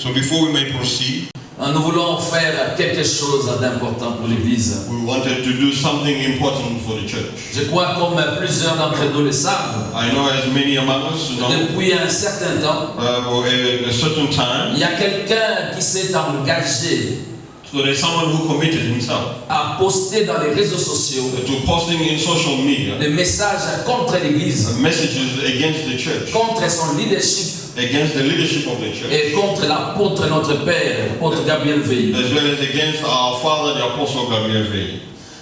So before we may proceed, nous voulons faire quelque chose d'important pour l'Église. we wanted to do something important for the church. Je crois comme plusieurs d'entre nous le savent, I know as many among us know, depuis un certain temps, a certain time, il y a quelqu'un qui s'est engagé so there's someone who committed himself à poster dans les réseaux sociaux to posting in social media des messages contre l'Église, messages against the church, contre son leadership against the leadership of the church, et contre l'apôtre, notre Père, l'apôtre Gabriel Veil. as well as against our father, the Apostle Gabriel Veil.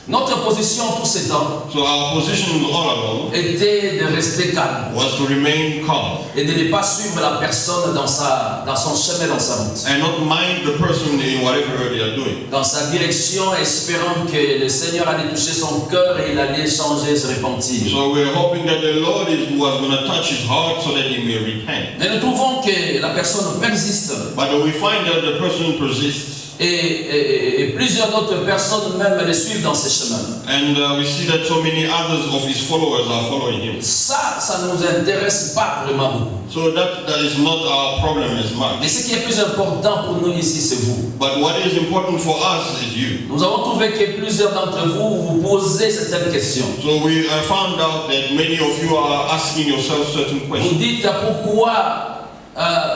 Notre position tout ce temps So our position all along était de rester calme was to remain calm et de ne pas suivre la personne dans son chemin, dans sa route, and not mind the person in whatever they are doing. dans sa direction, espérant que le Seigneur allait toucher son cœur et il allait changer, se repentir. So we're hoping that the Lord was going to touch his heart so that he may repent. Mais nous trouvons que la personne persiste But we find that the person persists. et plusieurs autres personnes même le suivent dans ses chemins. And we see that so many others of his followers are following him. Ça ne nous intéresse pas vraiment beaucoup. So that is not our problem as Mais much. ce qui est plus important pour nous ici, c'est vous. But what is important for us is you. Nous avons trouvé que plusieurs d'entre vous vous posez certaines questions. So we found out that many of you are asking yourself certain Vous questions. dites pourquoi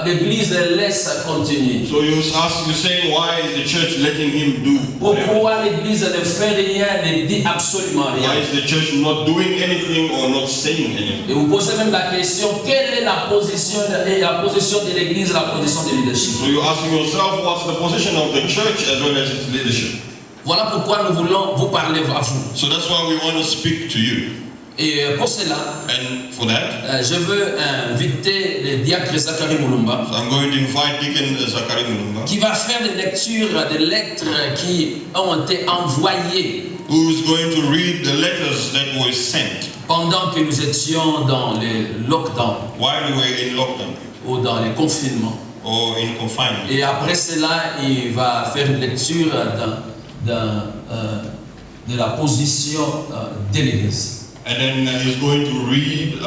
l'Église laisse continuer. So you're saying, why is the church letting him do whatever? Pourquoi l'Église ne fait rien, ne dit absolument Why rien. is the church not doing anything or not saying anything? Et vous posez même la question, quelle est la position de l'Église, la position de leadership. So you're asking yourself, what's the position of the church as well as its leadership? Voilà pourquoi nous voulons vous parler à vous. So that's why we want to speak to you. Et pour cela, And for that, je veux inviter le diacre Zachary Mulumba, so I'm going to invite Deacon Zachary Mulumba, qui va faire des lectures des lettres qui ont été envoyées who's going to read the letters that were sent pendant que nous étions dans les lockdowns while we were in lockdown ou dans les confinements. or in confinement. Et après cela, il va faire une lecture de la position de l'Église. And then he's going to read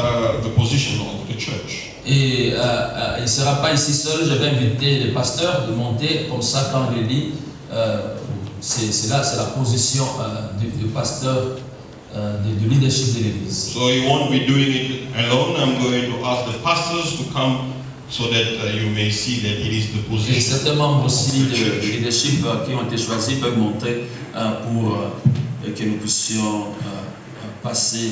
the position of the church. Et il ne sera pas ici seul, je vais inviter les pasteurs de monter, comme ça quand on les lit, c'est la position du pasteur, du leadership de l'Église. So he won't be doing it alone. I'm going to ask the pastors to come so that you may see that it is the Et position certains membres aussi of the de church. leadership qui ont été choisis peuvent monter pour que nous puissions passer.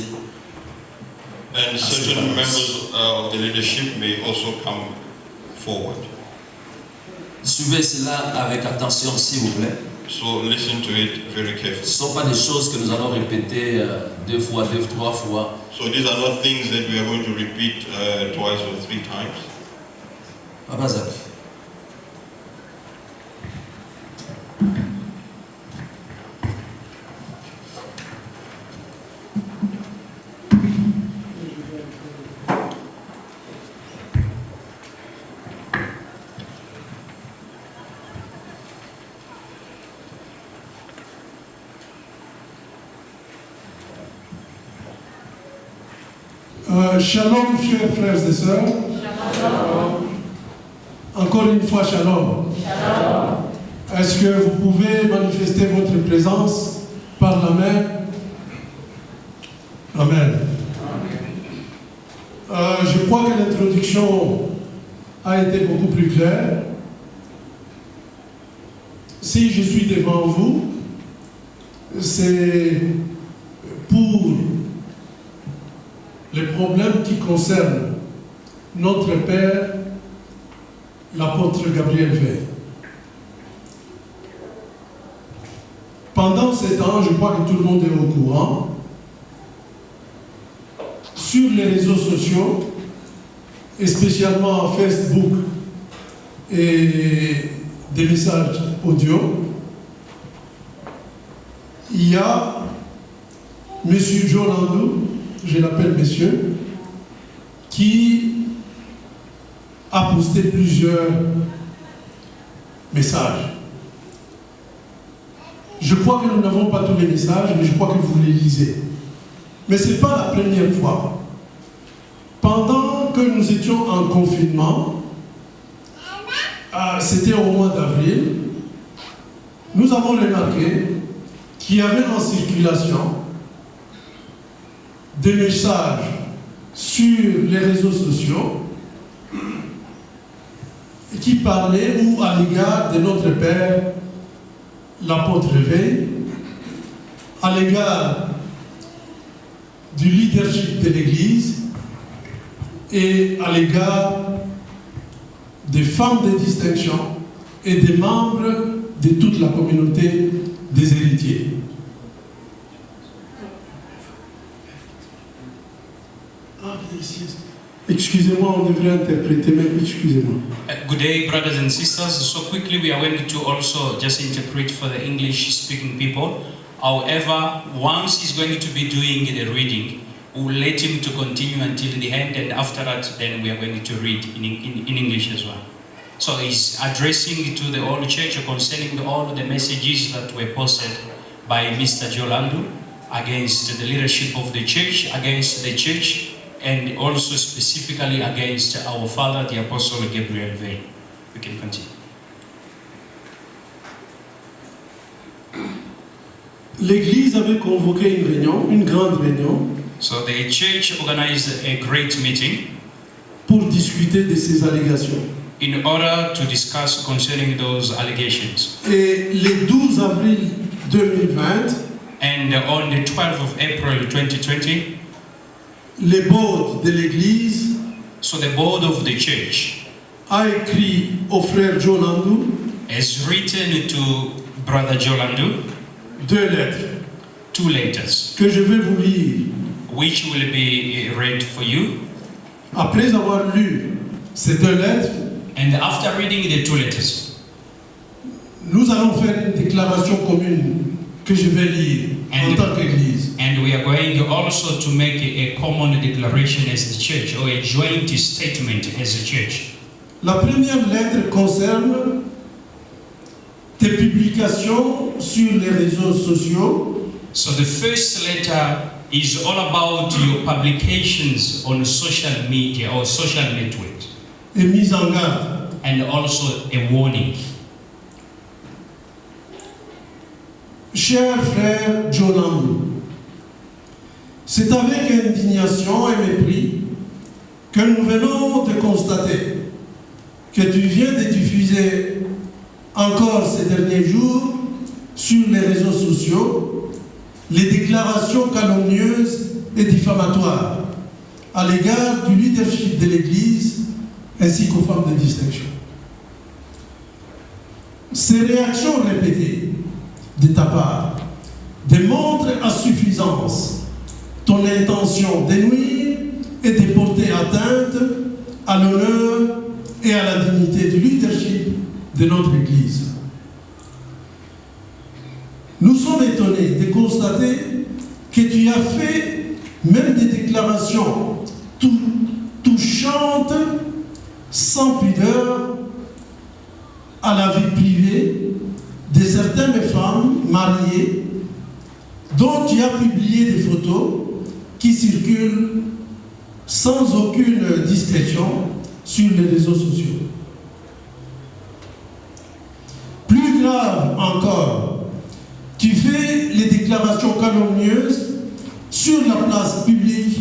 And certain members of the leadership may also come forward. Suivez cela avec attention s'il vous plaît. So listen to it very carefully. Ce ne sont pas des choses que nous allons répéter 2 fois, 3 fois. So these are not things that we are going to repeat twice or 3 times. Papa Zach. Shalom, chers frères et sœurs. Shalom. Encore une fois, shalom. Shalom. Est-ce que vous pouvez manifester votre présence par la main? Amen. Je crois que l'introduction a été beaucoup plus claire. Si je suis devant vous, c'est pour les problèmes qui concernent notre Père, l'apôtre Gabriel Veil. Pendant ces temps, je crois que tout le monde est au courant, sur les réseaux sociaux, et spécialement Facebook et des messages audio, il y a M. Joe Landau, je l'appelle monsieur, qui a posté plusieurs messages. Je crois que nous n'avons pas tous les messages, mais je crois que vous les lisez. Mais ce n'est pas la première fois. Pendant que nous étions en confinement, c'était au mois d'avril, nous avons remarqué qu'il y avait en circulation des messages sur les réseaux sociaux qui parlaient ou à l'égard de notre Père, l'apôtre Veille, à l'égard du leadership de l'Église et à l'égard des femmes de distinction et des membres de toute la communauté des héritiers. Excusez-moi, on devrait interpréter, mais excusez-moi. Good day, brothers and sisters. So quickly we are going to also just interpret for the English-speaking people. However, once he's going to be doing the reading, we'll let him to continue until the end, and after that, then we are going to read in English as well. So he's addressing to the whole church concerning all the messages that were posted by Mr. Jolandu against the leadership of the church, against the church, and also specifically against our father, the Apostle Gabriel Veil. We can continue. L'Église avait convoqué une réunion, une grande réunion, So the church organized a great meeting pour discuter de ces allégations. in order to discuss concerning those allegations. Et le 12 avril 2020, And on the 12th of April 2020, le board de l'Église so the board of the church a écrit au frère Jolandu has written to Brother Jolandu 2 lettres 2 letters, que je vais vous lire. which will be read for you. Après avoir lu ces 2 lettres, And after reading the 2 letters, nous allons faire une déclaration commune que je vais lire en tant qu'Église. and we are going also to make a common declaration as the church, or a joint statement as a church. La première lettre concerne tes publications sur les réseaux sociaux So the first letter is all about your publications on social media or social networks, et mise en garde. and also a warning. Cher frère Jolandu, c'est avec indignation et mépris que nous venons de constater que tu viens de diffuser encore ces derniers jours sur les réseaux sociaux les déclarations calomnieuses et diffamatoires à l'égard du leadership de l'Église ainsi qu'aux femmes de distinction. Ces réactions répétées de ta part démontrent à suffisance ton intention de nuire et de porter atteinte à l'honneur et à la dignité du leadership de notre Église. Nous sommes étonnés de constater que tu as fait même des déclarations touchantes, sans pudeur, à la vie privée de certaines femmes mariées dont tu as publié des photos qui circulent sans aucune discrétion sur les réseaux sociaux. Plus grave encore, tu fais les déclarations calomnieuses sur la place publique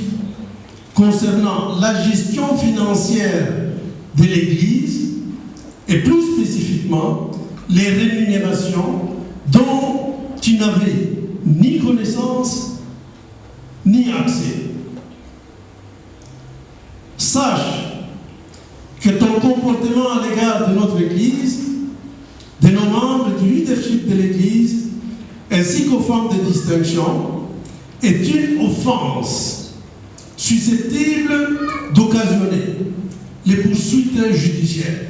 concernant la gestion financière de l'Église et plus spécifiquement les rémunérations dont tu n'avais ni connaissance ni accès. Sache que ton comportement à l'égard de notre Église, de nos membres du leadership de l'Église, ainsi qu'aux femmes de distinction, est une offense susceptible d'occasionner les poursuites judiciaires.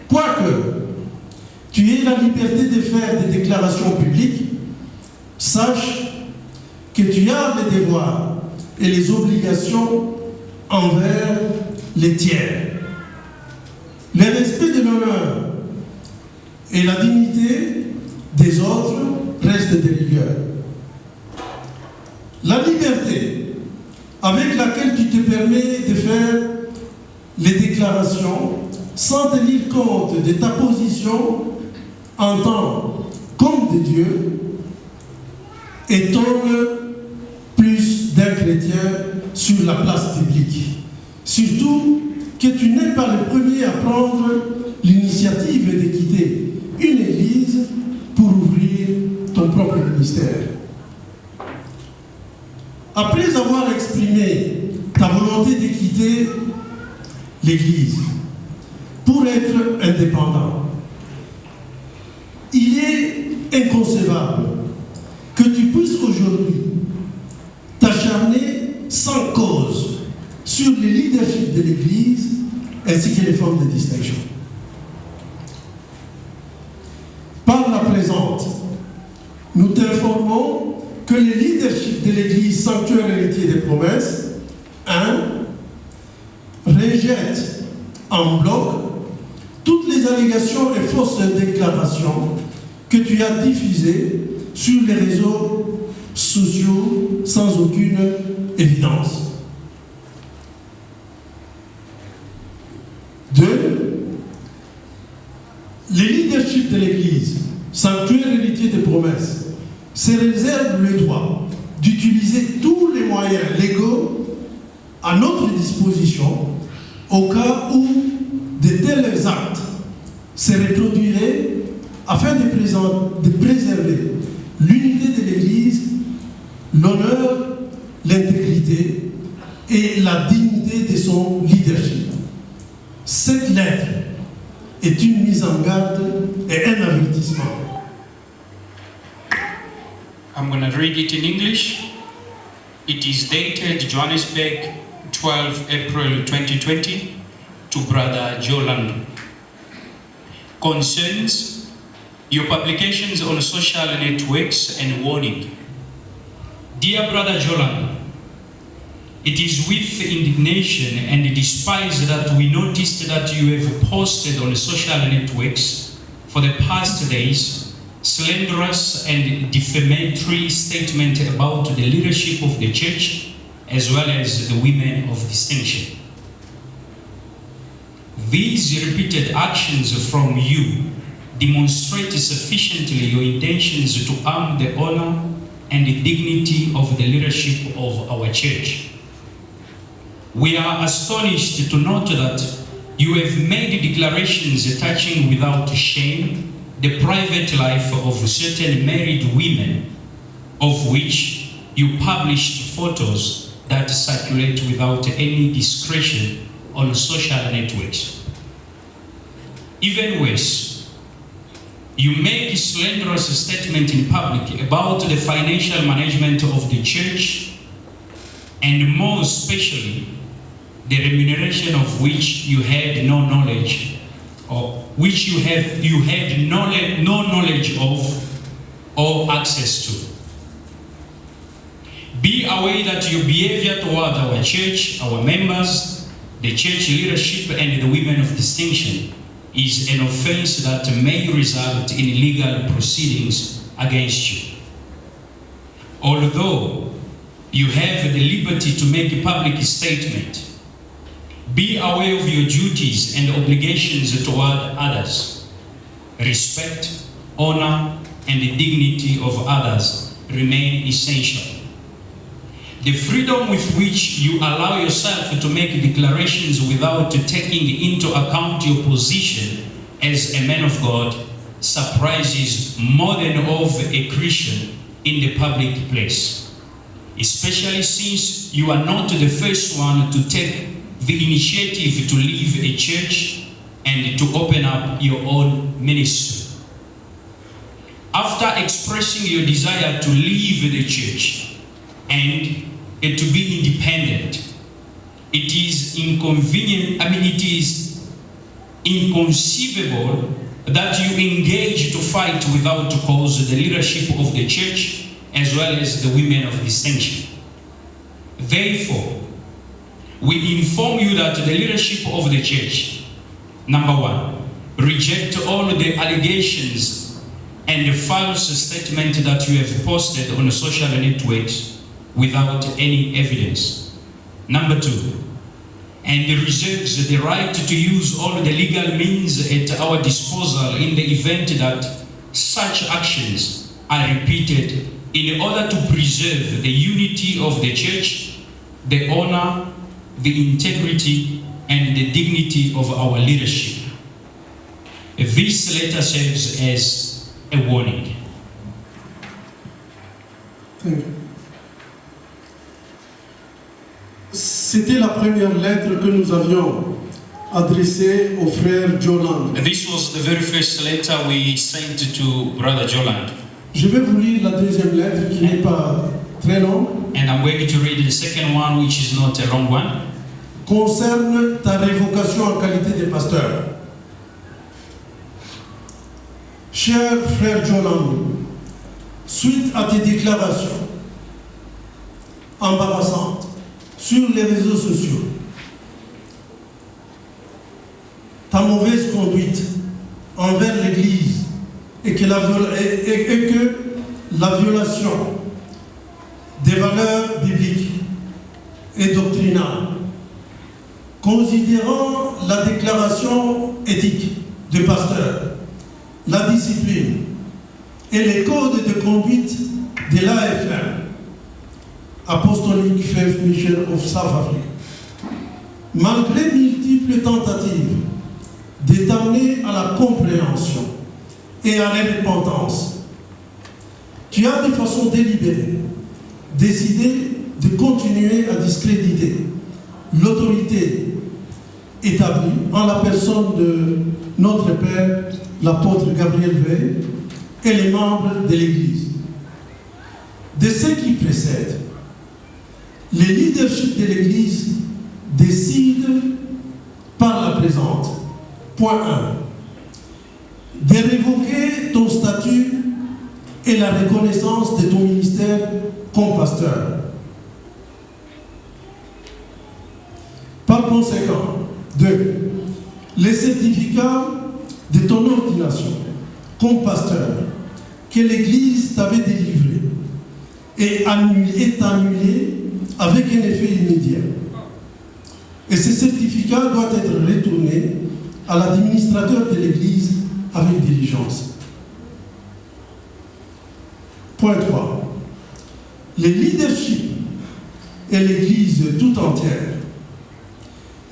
Quoique tu aies la liberté de faire des déclarations publiques, sache que tu as les devoirs et les obligations envers les tiers. Le respect de l'honneur et la dignité des autres restent des rigueurs. La liberté avec laquelle tu te permets de faire les déclarations sans tenir compte de ta position en tant qu'homme de Dieu étonne plus d'un chrétien sur la place publique. Surtout que tu n'es pas le premier à prendre l'initiative de quitter une église pour ouvrir ton propre ministère. Après avoir exprimé ta volonté de quitter l'église pour être indépendant, il est inconcevable que tu puisses aujourd'hui t'acharner sans cause sur le leadership de l'église ainsi que les formes de distinction. Par la présente, nous t'informons que le leadership de l'église Sanctuaire Héritier des Promesses 1 rejette en bloc toutes les allégations et fausses déclarations que tu as diffusées sur les réseaux sociaux sans aucune évidence. 2. Le leadership de l'Église, Sanctuaire Héritier des Promesses, se réserve le droit d'utiliser tous les moyens légaux à notre disposition au cas où de tels actes se reproduiraient afin de préserver l'unité de l'Église, l'honneur, l'intégrité et la dignité de son leadership. Cette lettre est une mise en garde et un avertissement. I'm going to read it in English. It is dated Johannesburg, 12 April 2020, to Brother Jolan. Concerns your publications on social networks and warning. Dear Brother Jolan, it is with indignation and despise that we noticed that you have posted on social networks for the past days slanderous and defamatory statement about the leadership of the church as well as the women of distinction. These repeated actions from you demonstrate sufficiently your intentions to harm the honor and the dignity of the leadership of our church. We are astonished to note that you have made declarations touching without shame the private life of certain married women, of which you published photos that circulate without any discretion on social networks. Even worse, you make a slanderous statement in public about the financial management of the church, and more especially, the remuneration of which you had no knowledge, or which you had no knowledge of or access to. Be aware that your behavior toward our church, our members, the church leadership, and the women of distinction is an offense that may result in legal proceedings against you. Although you have the liberty to make a public statement, be aware of your duties and obligations toward others. Respect, honor, and the dignity of others remain essential. The freedom with which you allow yourself to make declarations without taking into account your position as a man of God surprises more than of a Christian in the public place, especially since you are not the first one to take the initiative to leave a church and to open up your own ministry. After expressing your desire to leave the church and to be independent, it is inconceivable that you engage to fight without cause the leadership of the church as well as the women of distinction. Therefore, we inform you that the leadership of the church, number one, reject all the allegations and the false statement that you have posted on social networks without any evidence. Number 2, and reserves the right to use all the legal means at our disposal in the event that such actions are repeated in order to preserve the unity of the church, the honor, the integrity, and the dignity of our leadership. This letter serves as a warning. Thank you. C'était la première lettre que nous avions adressée au frère Joland. This was the very first letter we sent to Brother Joland. Je vais vous lire la deuxième lettre qui n'est pas très longue. And I'm going to read the second one, which is not a long one. Concerne ta révocation en qualité de pasteur. Cher frère Joland, suite à tes déclarations embarrassantes sur les réseaux sociaux, ta mauvaise conduite envers l'Église et que la violation des valeurs bibliques et doctrinales, considérant la déclaration éthique du pasteur, la discipline et les codes de conduite de l'AFM, Apostolic Faith Mission of South Africa, malgré multiples tentatives de t'amener à la compréhension et à la repentance, tu as de façon délibérée décidé de continuer à discréditer l'autorité établie en la personne de notre Père, l'apôtre Gabriel Veil, et les membres de l'Église. De ce qui précède, le leadership de l'Église décide par la présente. Point 1. De révoquer ton statut et la reconnaissance de ton ministère comme pasteur. Par conséquent, 2. Les certificats de ton ordination comme pasteur que l'Église t'avait délivré est annulé avec un effet immédiat. Et ce certificat doit être retourné à l'administrateur de l'Église avec diligence. Point 3. Le leadership et l'Église tout entière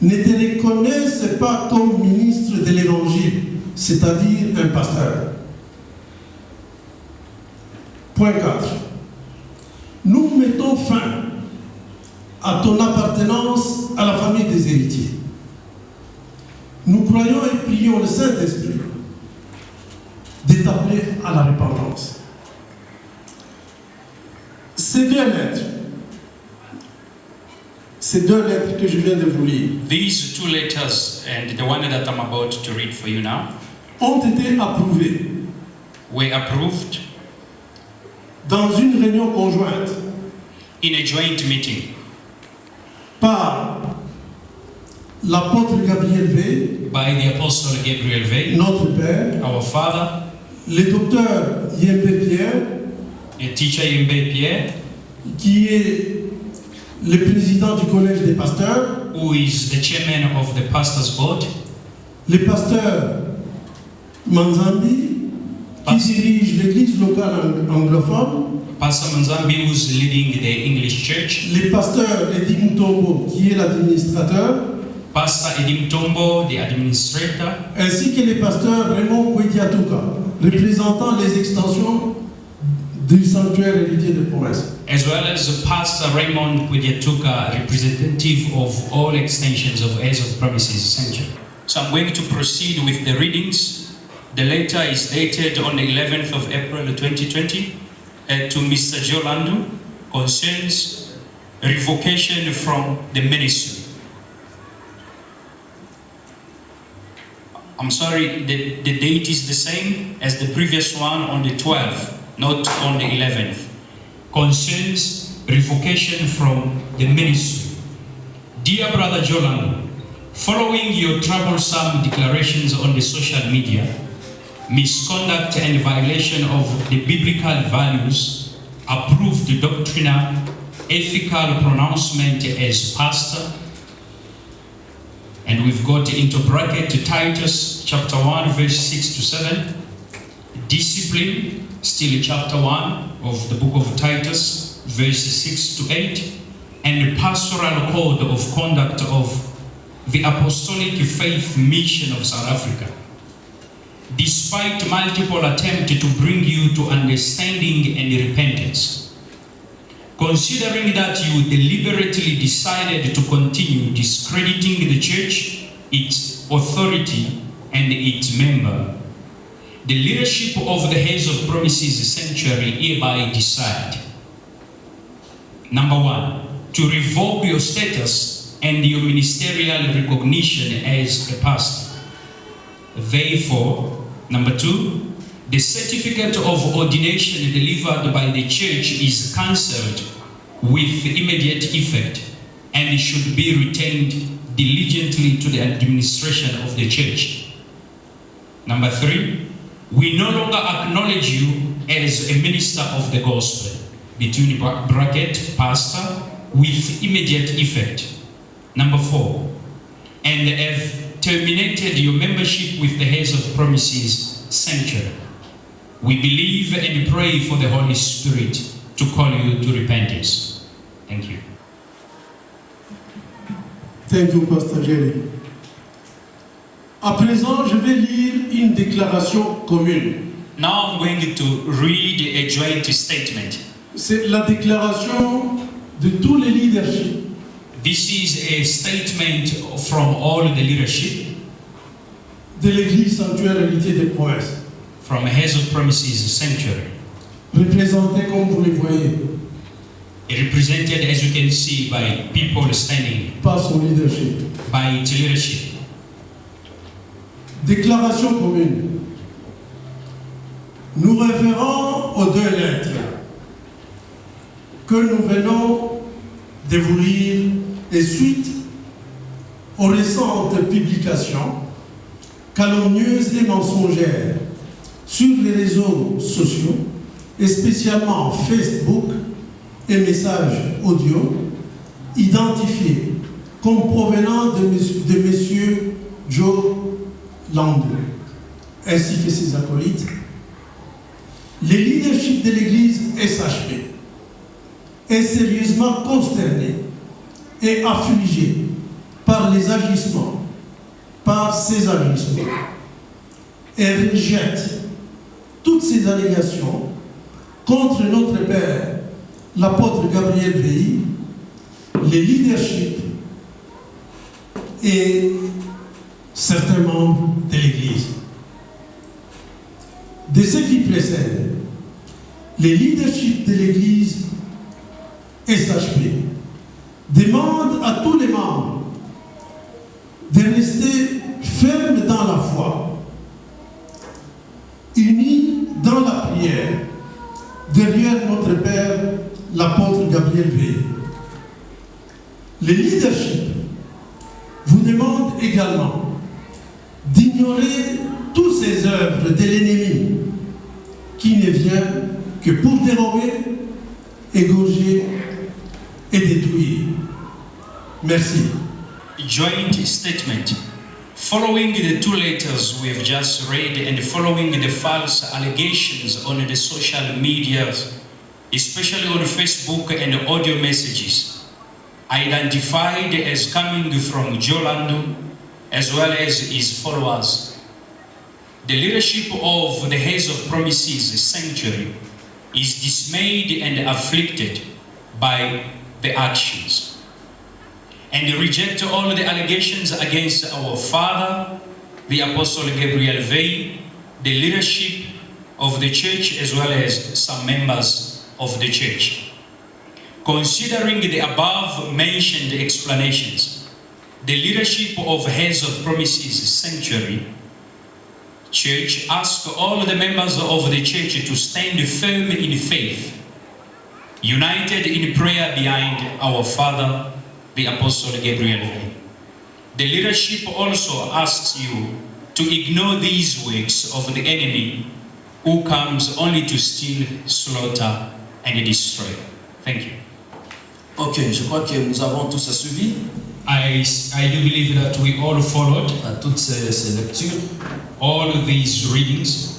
ne te reconnaissent pas comme ministre de l'Évangile, c'est-à-dire un pasteur. Point 4. Nous mettons fin à ton appartenance à la famille des héritiers. Nous croyons et prions le Saint-Esprit de t'appeler à la repentance. Ces deux lettres que je viens de vous lire, These 2 letters and the one that I'm about to read for you now ont été approuvées were approved dans une réunion conjointe in a joint meeting par l'apôtre Gabriel Veil, by the Apostle Gabriel Veil, notre Père, our Father, le docteur Yembe Pierre, a teacher Yembe Pierre, qui est le président du collège des pasteurs, who is the chairman of the Pastors Board, le pasteur Manzambi, qui dirige l'église locale anglophone, Pastor Manzambi, who's leading the English church, le pasteur Edim Tombo, qui est l'administrateur, Pastor Edim Tombo, the administrator, ainsi que le pasteur Raymond Kwediatuka, représentant les extensions du sanctuaire héritier de promesse. as well as Pastor Raymond Kwediatuka, representative of all extensions of Heirs of Promises Sanctuary. So I'm going to proceed with the readings. The letter is dated on the 11th of April 2020 to Mr. Jolandu, concerns revocation from the ministry. I'm sorry, the date is the same as the previous one on the 12th, not on the 11th. Concerns revocation from the ministry. Dear Brother Jolandu, following your troublesome declarations on the social media, misconduct and violation of the biblical values, approved doctrinal ethical pronouncement as pastor. And we've got into bracket Titus chapter 1 verse 6 to 7. Discipline, still chapter 1 of the book of Titus, verses 6 to 8. And the pastoral code of conduct of the apostolic faith mission of South Africa. Despite multiple attempts to bring you to understanding and repentance, considering that you deliberately decided to continue discrediting the church, its authority, and its member, the leadership of the Heirs of Promises Sanctuary hereby decide: number 1, to revoke your status and your ministerial recognition as a pastor. Therefore, number 2, the certificate of ordination delivered by the church is cancelled with immediate effect and should be retained diligently to the administration of the church. Number 3, we no longer acknowledge you as a minister of the gospel, between bracket, pastor, with immediate effect. Number 4, and have terminated your membership with the Heirs of Promises Sanctuary. We believe and pray for the Holy Spirit to call you to repentance. Thank you. Thank you, Pastor Jerry. À présent, je vais lire une déclaration commune. Now I'm going to read a joint statement. C'est la déclaration de tous les leaderships. This is a statement from all the leadership De l'Église Sanctuaire Héritier des Promesses, from Heirs of Promises Sanctuary, représentés comme vous les voyez represented, as you can see, by people standing, par son leadership. by its leadership. Déclaration commune. Nous référons aux 2 lettres que nous venons de vous lire et suite aux récentes publications calomnieuses et mensongères sur les réseaux sociaux, et spécialement Facebook et messages audio identifiés comme provenant de messieurs Joe Landau ainsi que ses acolytes. Le leadership de l'Église SHP est sérieusement consterné et affligé par ces agissements, et rejette toutes ces allégations contre notre Père, l'apôtre Gabriel Veilly, le leadership et certains membres de l'Église. De ce qui précède, le leadership de l'Église SHP demande à tous les membres de rester fermes dans la foi, unis dans la prière, derrière notre Père, l'apôtre Gabriel Veilly. Le leadership vous demande également d'ignorer toutes ces œuvres de l'ennemi qui ne vient que pour dérober, égorger et détruire. Merci. Joint statement. Following the 2 letters we have just read and following the false allegations on the social media, especially on Facebook and audio messages, identified as coming from Joe Landau as well as his followers, the leadership of the Heirs of Promises Sanctuary is dismayed and afflicted by the actions, and reject all the allegations against our father, the Apostle Gabriel Veilly, the leadership of the church, as well as some members of the church. Considering the above mentioned explanations, the leadership of Heirs of Promises Sanctuary Church asks all the members of the church to stand firm in faith, united in prayer behind our father, the Apostle Gabriel Veilly. The leadership also asks you to ignore these works of the enemy who comes only to steal, slaughter, and destroy. Thank you. Ok, je crois que nous avons tous suivi I do believe that we all followed toutes ces lectures. all of these readings.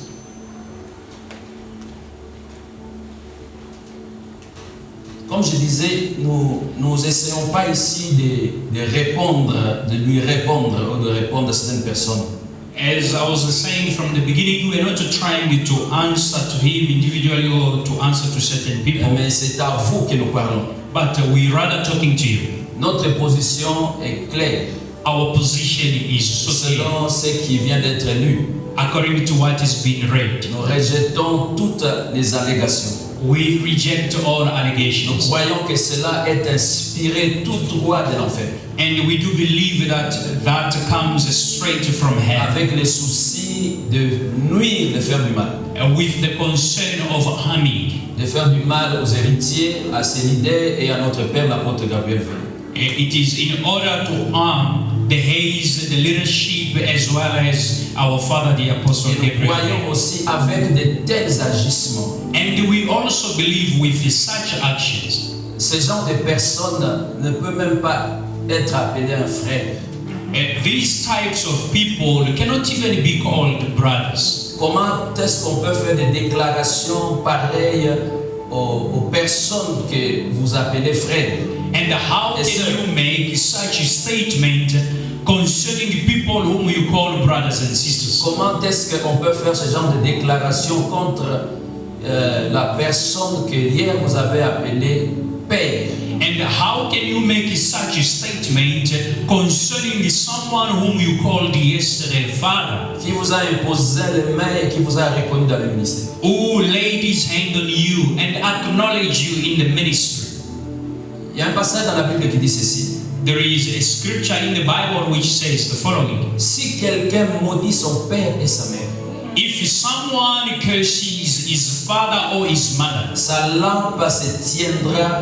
Comme je disais, nous essayons pas ici de répondre, de lui répondre ou de répondre à certaines personnes. As I was saying from the beginning, we are not trying to answer to him individually or to answer to certain people, Mais c'est à vous que nous parlons. but we rather talking to you. Notre position est claire Our position is so clear. selon ce qui vient d'être lu. According to what is being read, Nous rejetons toutes les allégations. we reject all Nous allegations. croyons que cela est inspiré tout droit de l'enfer, And we do believe that that comes straight from heaven, avec le souci de nuire, de faire du mal. with the concern of harming. De faire du mal aux héritiers, à ses leaders et à notre père, l'apôtre Gabriel Veil. It is in order to harm the Hayes, the leadership, as well as our father, the Apostle Et nous Gabriel. croyons aussi avec de tels agissements, And we also believe with such actions, ce genre de personnes ne peut même pas être appelé un frère. these types of people cannot even be called brothers. Comment est-ce qu'on peut faire des déclarations pareilles aux personnes que vous appelez frères? And how Yes, can sir. you make such a statement concerning people whom you call brothers and sisters? Comment est-ce qu'on peut faire ce genre de déclaration contre la personne que hier vous avez appelée père? And how can you make such a statement concerning someone whom you called yesterday father, Qui vous a imposé les mains et qui vous a reconnu dans le ministère? who laid his hand on you and acknowledged you in the ministry? Il y a un passage dans la Bible qui dit ceci. There is a scripture in the Bible which says the following: Si quelqu'un maudit son père et sa mère, if someone curses his father or his mother, sa lampe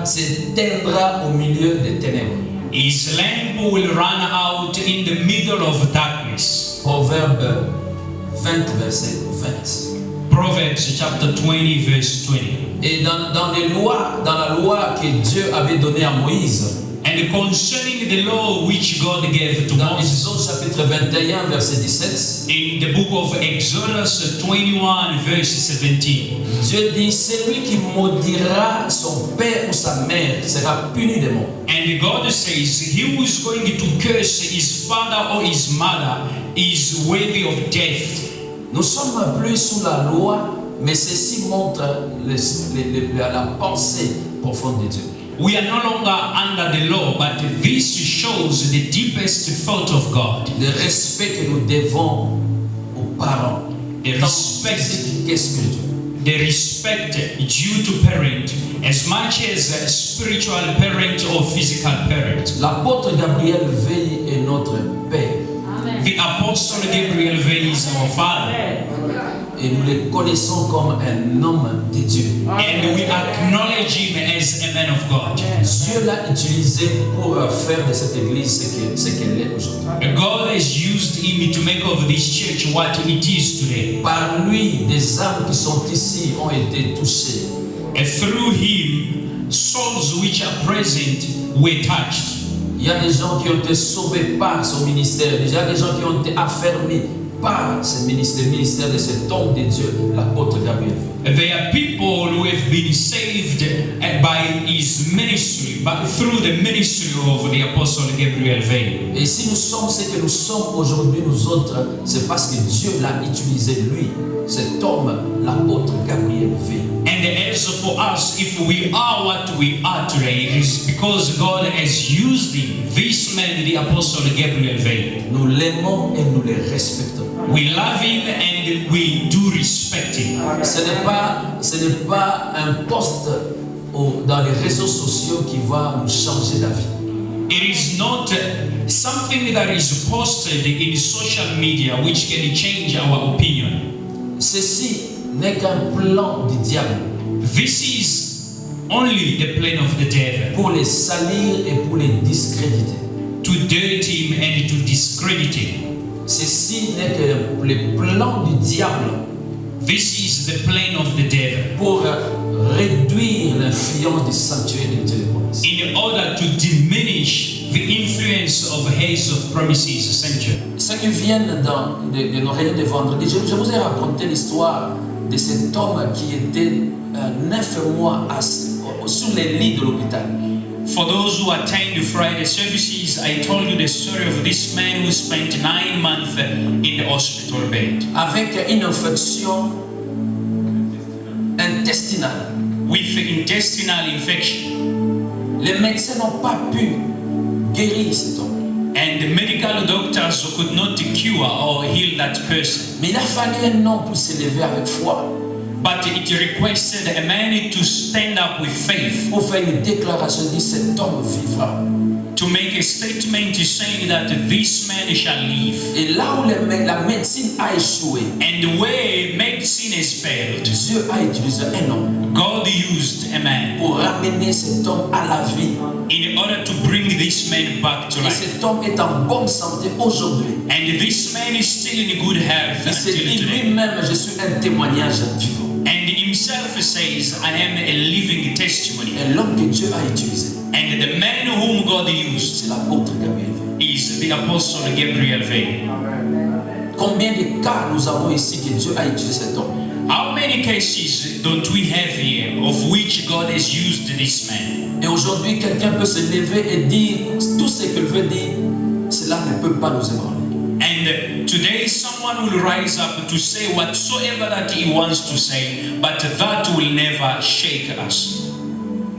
s'éteindra au milieu des ténèbres. his lamp will run out in the middle of darkness. Proverbe 20, verset 20. Proverbs chapter 20, verse 20. Et dans la loi que Dieu avait donnée à Moïse, And concerning the law which God gave to dans Moses, Exode chapitre 21, verset 17, in the book of Exodus 21, verse 17, Dieu dit, celui qui maudira son père ou sa mère sera puni de mort. and God says, he who is going to curse his father or his mother is worthy of death. Nous sommes plus sous la loi, mais ceci montre la pensée profonde de Dieu. We are no longer under the law, but this shows the deepest thought of God. Le respect que nous devons aux parents, The tant respect, physique que spirituel. the respect due to parent, as much as a spiritual parent or physical parent. L'apôtre Gabriel Veil est notre Père. The Apostle Gabriel Veil is our father, Et nous le connaissons comme un homme de Dieu. and we acknowledge him as a man of God. Dieu l'a utilisé pour faire de cette église ce qu'elle est aujourd'hui. God has used him to make of this church what it is today. Par lui, des âmes qui sont ici ont été touchées. And through him, souls which are present were touched. Il y a des gens qui ont été sauvés par son ministère. Il y a des gens qui ont été affermis par ce ministère, le ministère de cet homme de Dieu, l'apôtre Gabriel. There are people who have been saved by his ministry, but through the ministry of the Apostle Gabriel Veil. Et si nous sommes ce que nous sommes aujourd'hui, nous autres, c'est parce que Dieu l'a utilisé, lui, cet homme, l'apôtre Gabriel Veil. And as for us, if we are what we are today, it is because God has used him, this man, the Apostle Gabriel Veil. Nous l'aimons et nous le respectons. We love him and we do respect him. Ce n'est pas un post dans les réseaux sociaux qui va nous changer la vie. It is not something that is posted in social media which can change our opinion. Ceci n'est qu'un plan du diable This is only the plan of the devil pour les salir et pour les discréditer. to dirt him and to discredit him. Ceci n'est que le plan du diable This is the plan of the devil pour réduire l'influence du sanctuaire de Dieu des promesses. in order to diminish the influence of Haze of Promises Sanctuary. Ceux qui viennent de nos réunions de vendredi, je vous ai raconté l'histoire de cet homme qui était 9 mois sur les lits de l'hôpital. For those who attend the Friday services, I told you the story of this man who spent 9 months in the hospital bed Avec une infection intestinale. with intestinal infection. Les médecins n'ont pas pu guérir cet homme. And the medical doctors could not cure or heal that person. Mais il a fallu un homme pour se lever avec foi, But it requested a man to stand up with faith, pour faire une déclaration, dit cet homme vivra. to make a statement saying that this man shall live. Et là où la médecine a échoué, And where medicine has failed, Dieu a utilisé un homme God used a man pour ramener cet homme à la vie. in order to bring this man back to Et life. cet homme est en bonne santé aujourd'hui. And this man is still in good health Il se until dit today. lui-même, je suis un témoignage vivant. And himself says, I am a living testimony. Et l'homme que Dieu a utilisé, And the man whom God used c'est l'apôtre Gabriel. is the apostle Gabriel Veil. Combien de cas nous avons ici que Dieu a utilisé cet homme? How many cases don't we have here of which God has used this man? Et aujourd'hui, quelqu'un peut se lever et dire tout ce qu'il veut dire, cela ne peut pas nous ébranler. And today someone will rise up to say whatsoever that he wants to say, but that will never shake us.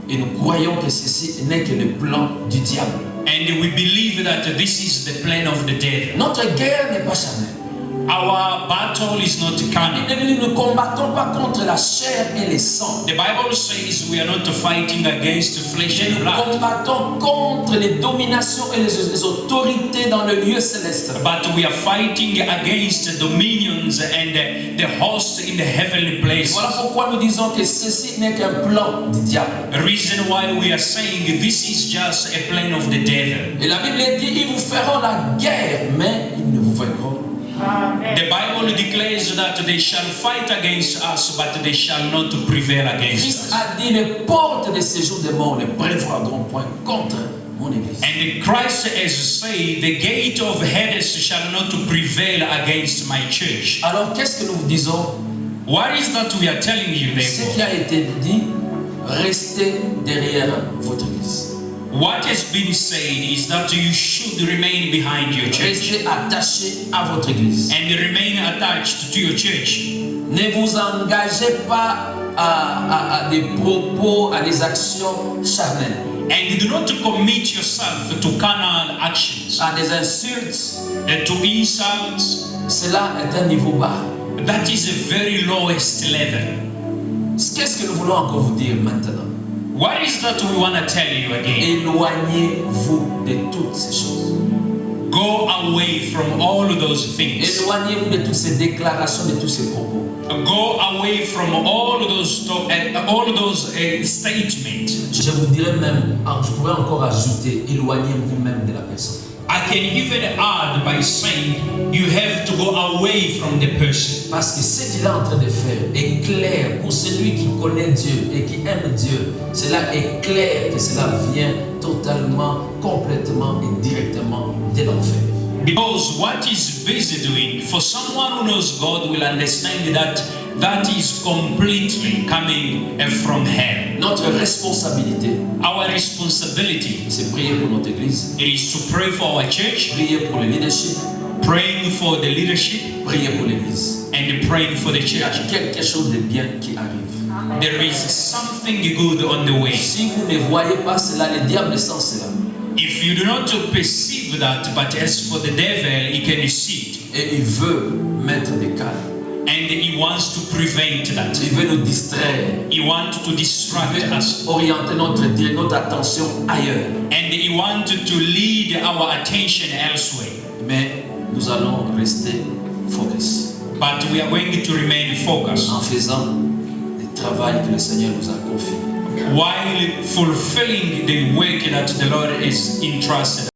Et nous croyons que ceci n'est que le plan du diable. And we believe that this is the plan of the devil. Notre guerre n'est pas charnelle. Our battle is not carnal. Nous ne combattons pas contre la chair et le sang. The Bible says we are not fighting against flesh and Nous blood, combattons contre les dominations et les autorités dans le lieu céleste. but we are fighting against dominions and the hosts in the heavenly places. Voilà pourquoi nous disons que ceci n'est qu'un plan du diable. The reason why we are saying this is just a plan of the devil. Et la Bible dit, ils vous feront la guerre, mais ils ne vous vaincront. The Bible declares that they shall fight against us, but they shall not prevail against Christ us. a dit, les portes de séjour des morts ne prévaudront point contre mon église. And Christ has said, the gate of Hades shall not prevail against my church. Alors qu'est-ce que nous vous disons? What is that we are telling you Ce qui therefore? a été dit, restez derrière votre église. What has been said is that you should remain behind your church Restez attachés à votre église. and remain attached to your church. Ne vous engagez pas à des propos, à des actions charnelles, And do not commit yourself to carnal actions, à des insultes. to insults. Cela est un niveau bas. That is a very lowest level. Qu'est-ce que nous voulons encore vous dire maintenant? What is that we want to tell you again? Éloignez-vous de toutes ces choses. Go away from all of those things. Éloignez-vous de toutes ces déclarations, de tous ces propos. Go away from all of those statements. Je vous dirais même, je pourrais encore ajouter, éloignez-vous même de la personne. I can even add by saying you have to go away from the person. Parce que ce qu'il est en train de faire est clair pour celui qui connaît Dieu et qui aime Dieu. Cela est clair que cela vient totalement, complètement et directement de l'enfer. Because what is busy doing, for someone who knows God will understand that that is completely coming from hell. Notre responsabilité, Our responsibility c'est prier pour notre église, it is to pray for our church, prier pour le leadership, praying for the leadership, prier pour l'église. and praying for the Il y a church. quelque chose de bien qui arrive. There is something good on the way. Si vous ne voyez pas cela, le diable sent cela. If you do not perceive that, but as for the devil, he can see it. Et il veut mettre des cadres. And he wants to prevent that. Il veut nous distraire. He wants to Il distract veut us. orienter notre attention ailleurs. And he wants to lead our attention elsewhere. Mais nous allons rester focus But we are going to remain focused en faisant le travail que le Seigneur nous a confié. while fulfilling the work that the Lord is entrusted